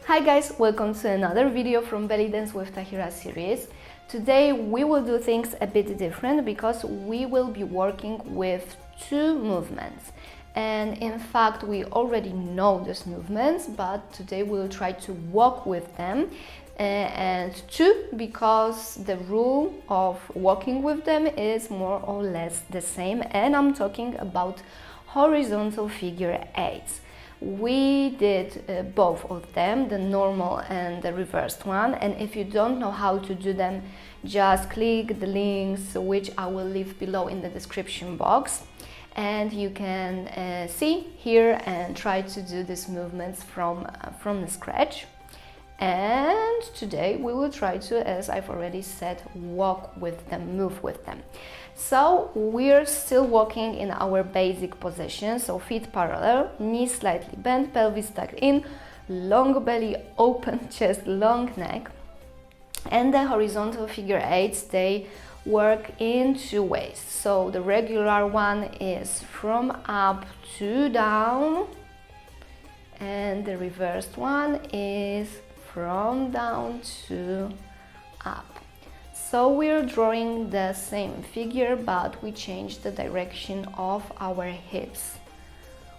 Hi guys, welcome to another video from Belly Dance with Tahira series. Today we will do things a bit different because we will be working with two movements. And in fact, we already know these movements, but today we'll try to walk with them. And two, because the rule of walking with them is more or less the same. And I'm talking about horizontal figure eights. We did both of them, the normal and the reversed one, and if you don't know how to do them, just click the links which I will leave below in the description box, and you can see here and try to do these movements from the scratch. And today we will try to, as I've already said, walk with them, move with them. So we're still walking in our basic position, so feet parallel, knees slightly bent, pelvis tucked in, long belly, open chest, long neck. And the horizontal figure eights, they work in two ways. So the regular one is from up to down, and the reversed one is from down to up. So we're drawing the same figure, but we change the direction of our hips.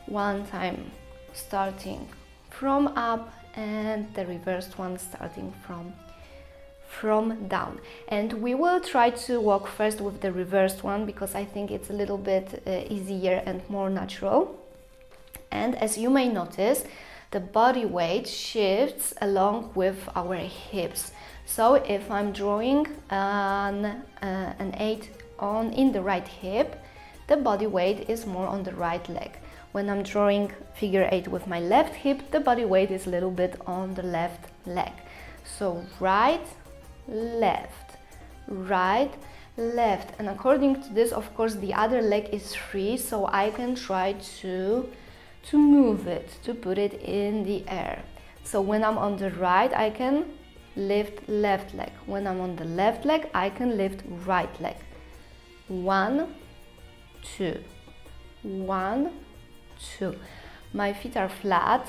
One time starting from up, and the reversed one starting from down. And we will try to walk first with the reversed one because I think it's a little bit easier and more natural. And as you may notice, the body weight shifts along with our hips. So if I'm drawing an 8 in the right hip, the body weight is more on the right leg. When I'm drawing figure 8 with my left hip, the body weight is a little bit on the left leg. So right, left, right, left. And according to this, of course, the other leg is free, so I can try to move it, to put it in the air. So when I'm on the right, I can lift left leg. When I'm on the left leg, I can lift right leg. 1, 2, 1, 2. My feet are flat.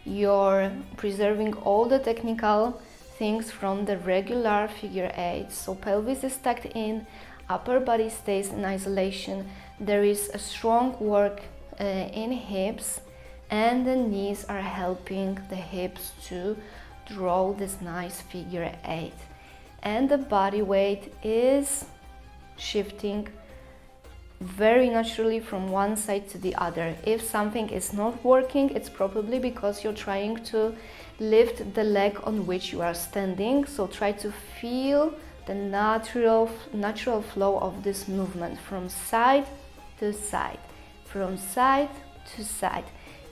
You're preserving all the technical things from the regular figure eight. So pelvis is tucked in, upper body stays in isolation. There is a strong work in hips, and the knees are helping the hips to draw this nice figure eight. And the body weight is shifting very naturally from one side to the other. If something is not working, it's probably because you're trying to lift the leg on which you are standing. So try to feel the natural flow of this movement from side to side, from side to side.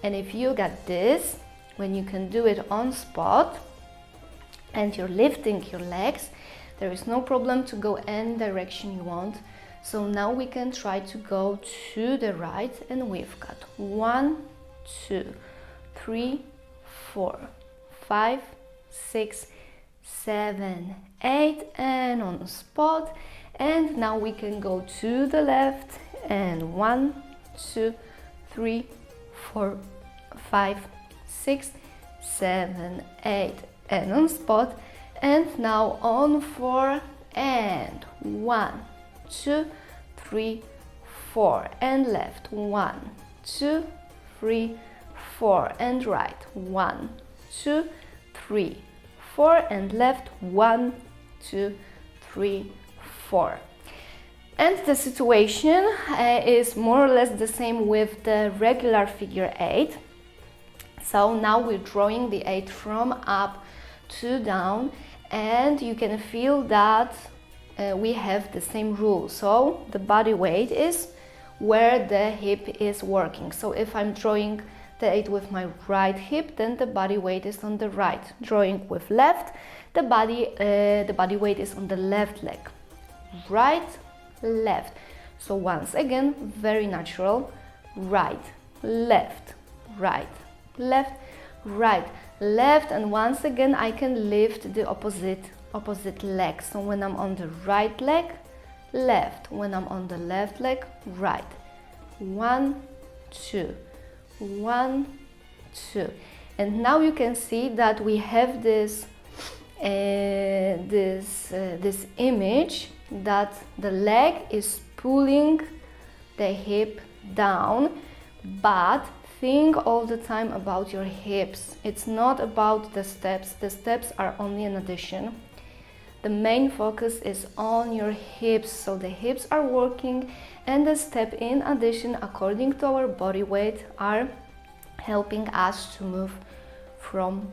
And if you got this, when you can do it on spot and you're lifting your legs, there is no problem to go any direction you want. So now we can try to go to the right, and we've got 1, 2, 3, 4, 5, 6, 7, 8, and on spot. And now we can go to the left, and 1, 2, 3, 4, 5, 6, 7, 8, and on spot. And now on 4, and 1, 2, 3, 4, and left. 1, 2, 3, 4, and right. 1, 2, 3, 4, and left. 1, 2, 3, 4. And the situation is more or less the same with the regular figure eight. So now we're drawing the 8 from up to down, and you can feel that we have the same rule. So the body weight is where the hip is working. So if I'm drawing the 8 with my right hip, then the body weight is on the right. Drawing with left, the body weight is on the left leg. Right, left. So once again, very natural. Right, left, right, left, right, left, and once again I can lift the opposite leg. So when I'm on the right leg, left. When I'm on the left leg, right. 1, 2, 1, 2. And now you can see that we have this this image that the leg is pulling the hip down, but think all the time about your hips. It's not about the steps. The steps are only an addition. The main focus is on your hips, so the hips are working, and the step in addition, according to our body weight, are helping us to move from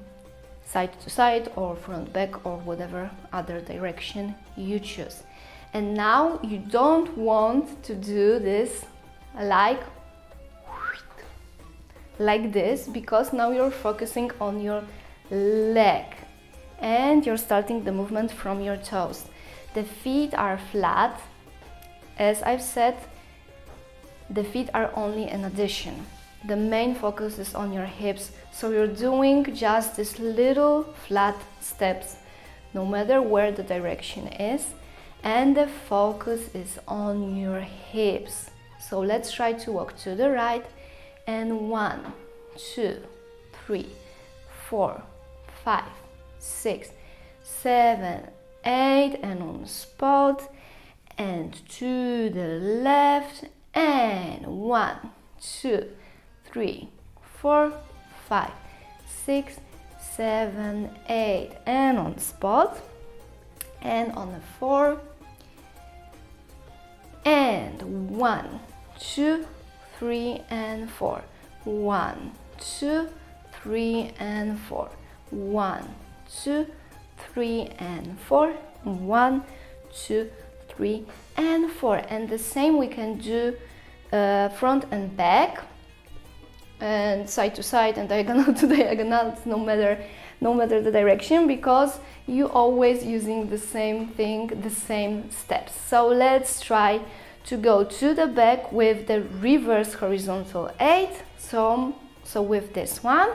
side to side or front back or whatever other direction you choose. And now you don't want to do this like this, because now you're focusing on your leg and you're starting the movement from your toes. The feet are flat. As I've said, the feet are only an addition. The main focus is on your hips, so you're doing just these little flat steps, no matter where the direction is, and the focus is on your hips. So let's try to walk to the right, and 1, 2, 3, 4, 5, 6, 7, 8, and on spot, and to the left, and 1, 2, 3, 4, 5, 6, 7, 8, and on spot, and on the 4, and 1, 2, 3, and 4, 1, 2, 3, and 4, 1, 2, 3, and 4, 1, 2, 3, and 4. And the same we can do front and back, and side to side, and diagonal to diagonal, no matter the direction, because you always using the same thing, the same steps. So let's try to go to the back with the reverse horizontal 8. So with this one,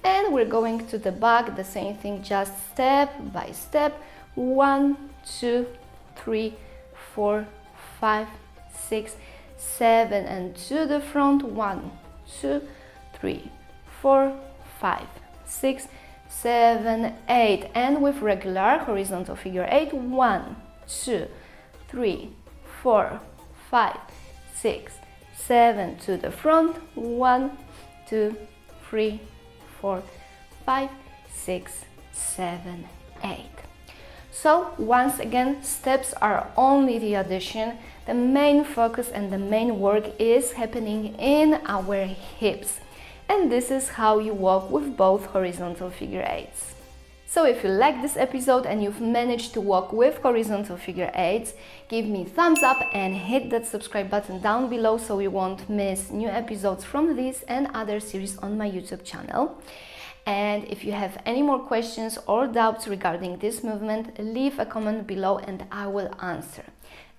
and we're going to the back, the same thing, just step by step. 1, 2, 3, 4, 5, 6, 7, and to the front. 1, 2, 3, 4, 5, 6, 7, 8, and with regular horizontal figure 8. 1, 2, 3, 4, 5, 6, 7, to the front. 1, 2, 3, 4, 5, 6, 7, 8. So once again, steps are only the addition. The main focus and the main work is happening in our hips. And this is how you walk with both horizontal figure 8s. So if you like this episode and you've managed to walk with horizontal figure 8s, give me thumbs up and hit that subscribe button down below so you won't miss new episodes from this and other series on my YouTube channel. And if you have any more questions or doubts regarding this movement, leave a comment below and I will answer.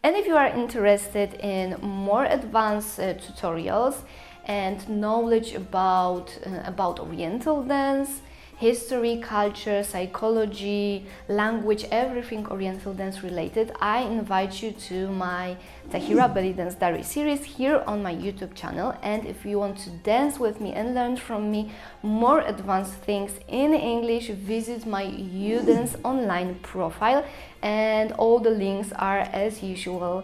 And if you are interested in more advanced tutorials and knowledge about Oriental dance, history, culture, psychology, language, everything Oriental dance related, I invite you to my Tahira belly dance diary series here on my YouTube channel. And if you want to dance with me and learn from me more advanced things in English, visit my UDance online profile, and all the links are as usual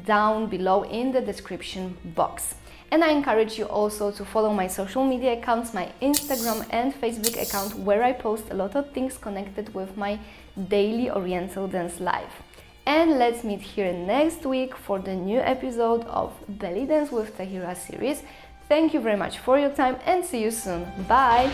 down below in the description box. And I encourage you also to follow my social media accounts, my Instagram and Facebook account, where I post a lot of things connected with my daily Oriental dance life. And let's meet here next week for the new episode of Belly Dance with Tahira series. Thank you very much for your time and see you soon. Bye!